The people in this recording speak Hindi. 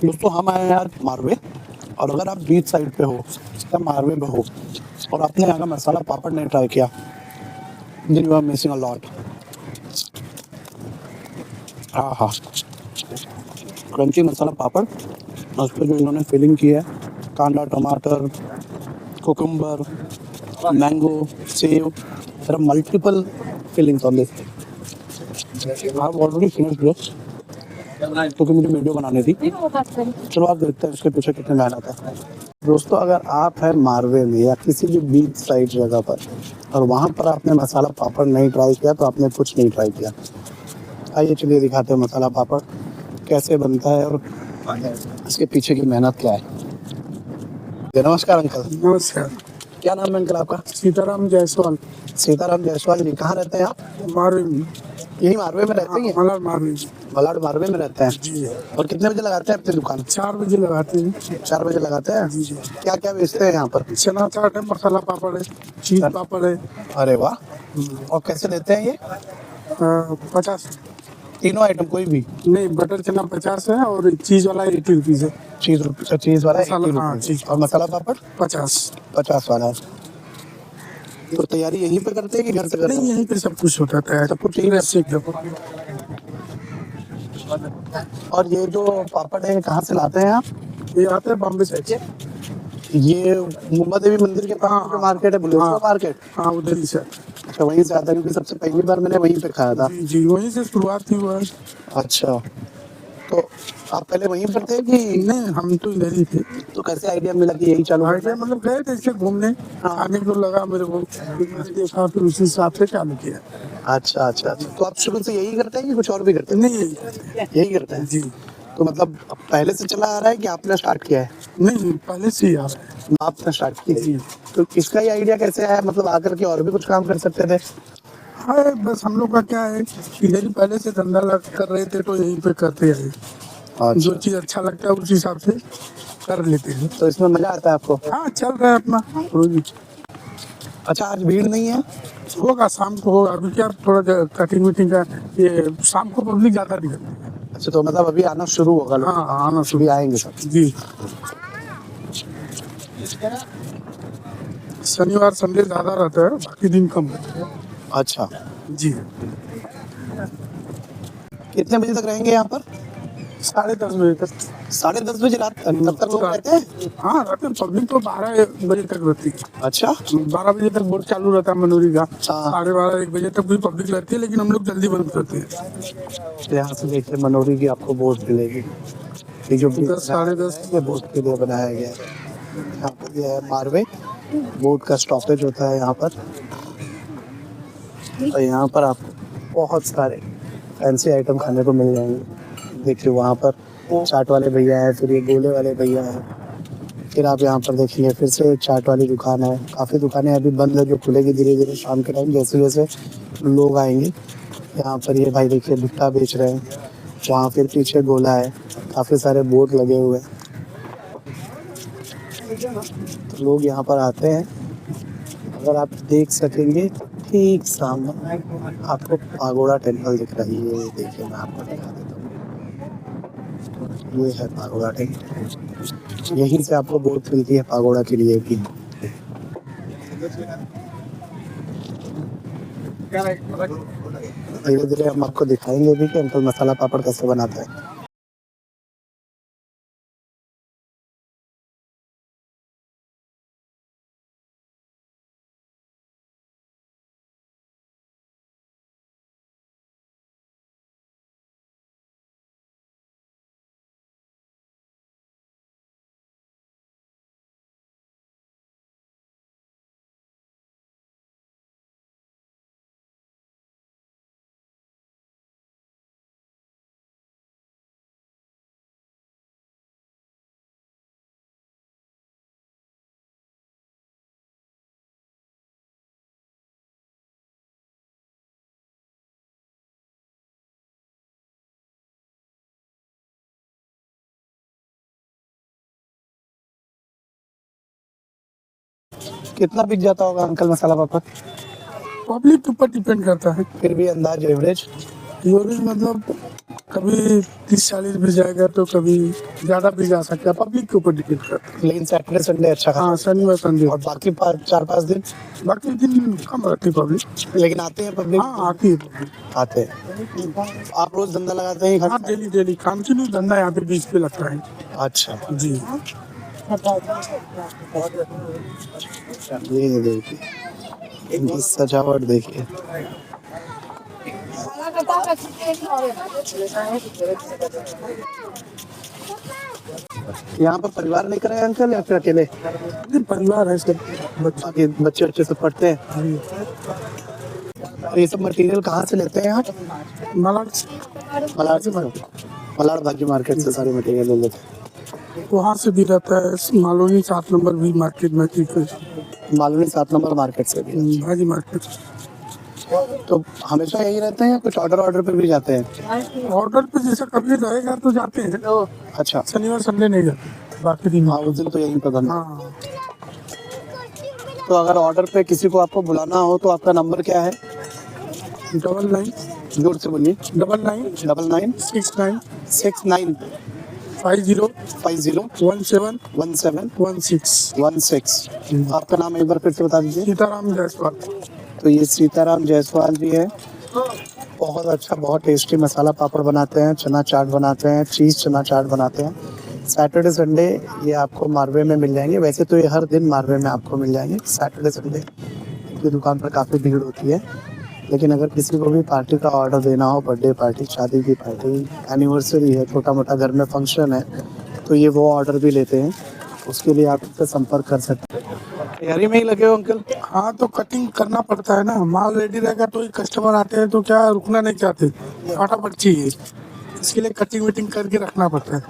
दोस्तों हम आए हैं यार मारवे, और अगर आप बीच साइड पे हो या मारवे में हो और आपने यहाँ का मसाला पापड़ नहीं ट्राई किया, then you are missing a lot. हाँ हाँ, क्रंची मसाला पापड़ और उस पर जो इन्होंने फिलिंग की है, कांदा, टमाटर, cucumber, mango, save, there are multiple fillings on this. I've already finished this क्योंकि मुझे वीडियो बनानी थी। चलो आप देखते हैं इसके पीछे कितनी मेहनत है। दोस्तों अगर आप हैं मारवे में या किसी भी बीच साइड जगह पर और वहाँ पर आपने मसाला पापड़ नहीं ट्राई किया तो आपने कुछ नहीं ट्राई किया। आइए चलिए दिखाते हैं मसाला पापड़ कैसे बनता है और इसके पीछे की मेहनत क्या है। नमस्कार अंकल। नमस्कार। क्या नाम है अंकल आपका? सीताराम जायसवाल। सीताराम जायसवाल जी, कहाँ रहते हैं आप? मारवे में। यही मारवे में रहते हैं? मलाड मारवे। मलाड मारवे में रहते हैं जी। और कितने बजे लगाते हैं अपनी दुकान? 4 बजे लगाते हैं। 4 बजे लगाते हैं जी। क्या क्या बेचते हैं यहाँ पर? चना चाट है, मसाला पापड़ है, चीज पापड़ है। अरे वाह, और कैसे देते हैं ये? 50। तीनों आइटम कोई भी? नहीं, बटर चना 50 है और चीज वाला 80 रुपीज है। चीज वाला मसाला, 80 हाँ, रुपए चीज और मसाला पापड़ 50 वाला है। तो तैयारी यहीं पे करते हैं कि घर से करते नहीं, हैं? यहीं पे सब कुछ होता है। सब कुछ यहीं से एकदम। और ये जो पापड़ है कहाँ से लाते हैं आप? ये आता है बॉम्बे से। ये मुंबा देवी मंदिर के पास जो मार्केट है, बुलेश्वर मार्केट? हाँ, उधर ही से। अच्छा, वहीं से आता है क्योंकि सबसे पहली बार मैंने वहीं पे खाया था। जी, वहीं से शुरुआत हुई है। अच्छा, तो आप पहले वहीं पर थे कि? नहीं, हम तो इधर ही थे। तो कैसे आइडिया मिला कि यही चालू आइडिया मतलब गए थे इससे घूमने, खाने को लगा मेरे को, मैंने देखा फिर उसी हिसाब से चालू किया। अच्छा अच्छा अच्छा, तो आप शुरू से यही करते हैं कि कुछ और भी करते हैं? नहीं, यही करते हैं जी। तो मतलब पहले से चला आ रहा है कि आपने स्टार्ट किया है? नहीं, पहले से ही आ रहा है। आपने स्टार्ट किया जी। तो इसका ये आइडिया कैसे आया? मतलब आकर के और भी कुछ काम कर सकते थे? हाँ, बस हम लोग का क्या है, इधर ही पहले से धंधा कर रहे थे तो यहीं पे करते हैं। जो चीज अच्छा लगता है उस हिसाब से कर लेते हैं। तो इसमें मजा आता है आपको? हाँ, चल रहा है अपना रोज। अच्छा, आज भीड़ नहीं है? होगा, शाम को होगा। अभी क्या थोड़ा कटिंग वीटिंग का, ये शाम को पब्लिक ज्यादा दिखती है। अच्छा, तो मतलब अभी आना शुरू होगा लोग? हाँ, आना अभी आएंगे सब? जी। शनिवार संडे ज्यादा रहता है, बाकी दिन कम रहता है। अच्छा जी। कितने बजे तक रहेंगे यहाँ पर? 10:30 बजे तक। 10:30 बजे रात तक? तब तक लोग रहते हैं? हाँ, रहते हैं। पब्लिक तो 12 बजे तक रहती है। अच्छा, 12 बजे तक बोर्ड चालू रहता है मनोरी का। हाँ। 12:30 1 बजे तक भी पब्लिक रहती है, लेकिन हम लोग जल्दी बंद करते हैं। यहाँ से देखिए मनोरी की आपको बोट मिलेगी। ये जो 10 साढ़े 10 ये बोट के लिए बनाया गया है। यहाँ पर ये है मारवे, बोट का स्टॉपेज होता है यहाँ पर। और यहाँ पर आपको बहुत सारे फैंसी आइटम खाने को मिल जाएंगे। देखिए वहाँ पर चाट वाले भैया हैं, फिर ये गोले वाले भैया हैं, फिर आप यहाँ पर देखेंगे फिर से चाट वाली दुकान है। काफ़ी दुकानें अभी बंद है जो खुलेगी धीरे धीरे शाम के टाइम जैसे जैसे लोग आएंगे। यहाँ पर ये भाई देखिए भुट्टा बेच रहे हैं, वहाँ फिर पीछे गोला है, काफ़ी सारे बोर्ड लगे हुए हैं। तो लोग यहाँ पर आते हैं। अगर आप देख सकेंगे ठीक सामने आपको पागोड़ा टेम्पल दिख रही है। ये देखिए मैं आपको दिखा देता हूँ, ये है पागोड़ा टेम्पल। यहीं से आपको बोट मिलती है पागोड़ा के लिए भी। धीरे धीरे हम आपको दिखाएंगे भी कि अंकल मसाला पापड़ कैसे बनाते हैं। कितना बिक जाता होगा अंकल मसाला पापड़? पब्लिक के ऊपर डिपेंड करता है। फिर भी अंदाज एवरेज? एवरेज मतलब कभी 30-40 भी जाएगा तो कभी ज़्यादा भी जा सकता है, पब्लिक के ऊपर डिपेंड करता है। लेकिन सैटरडे संडे अच्छा हाँ, खासा। शनिवार संडे। और बाकी 4-5 दिन बाकी दिन कम रहती पब्लिक। लेकिन आते हैं पब्लिक। हाँ, आती है public। आते हैं। आप रोज धंधा लगाते हैं हाँ, डेली डेली कंटिन्यू धंधा यहाँ पे बीच पे लगता है। अच्छा जी। ये देखिए, इनकी सजावट देखिए। यहाँ पर परिवार लेकर आए अंकल या फिर अकेले? नहीं, परिवार है सब, बच्चे। बाकी बच्चे अच्छे से पढ़ते हैं। और ये सब मटेरियल कहाँ से लेते हैं आप? मलाड मलाड से। मलाड भाजी मार्केट से सारे मटेरियल ले लेते हैं। वहाँ से भी रहता है, मालूनी 7 नंबर भी मार्केट में ठीक है। मालूनी 7 नंबर मार्केट से भी। भाजी मार्केट। तो हमेशा यही रहते हैं या कुछ ऑर्डर पे भी जाते हैं? ऑर्डर पे जैसा कभी रहेगा तो जाते हैं। अच्छा, शनिवार संडे नहीं जाते, बाकी दिन। हाँ उस दिन तो यही पता नहीं। हाँ, तो अगर ऑर्डर पे किसी को आपको बुलाना हो तो आपका नंबर क्या है? 99 जोर से बोलिए। 99 99 69 69 50 50 17 17 16। 16। आपका नाम एक बार फिर से बता दीजिए। सीताराम जायसवाल। तो ये सीताराम जायसवाल जी है। बहुत अच्छा, बहुत टेस्टी मसाला पापड़ बनाते हैं, चना चाट बनाते हैं, चीज़ चना चाट बनाते हैं। सैटरडे संडे ये आपको मारवे में मिल जाएंगे। वैसे तो ये हर दिन मारवे में आपको मिल जाएंगे। सैटरडे संडे इनकी दुकान पर काफ़ी भीड़ होती है। लेकिन अगर किसी को भी पार्टी का ऑर्डर देना हो, बर्थडे पार्टी, शादी की पार्टी, एनिवर्सरी है, छोटा मोटा घर में फंक्शन है, तो ये वो ऑर्डर भी लेते हैं। उसके लिए आप इससे संपर्क कर सकते हैं। तैयारी में ही लगे हो अंकल? हाँ, तो कटिंग करना पड़ता है ना, माल रेडी रहेगा तो ही कस्टमर आते हैं, तो क्या रुकना नहीं चाहते, फटाफट चाहिए, इसके लिए कटिंग विटिंग करके रखना पड़ता है।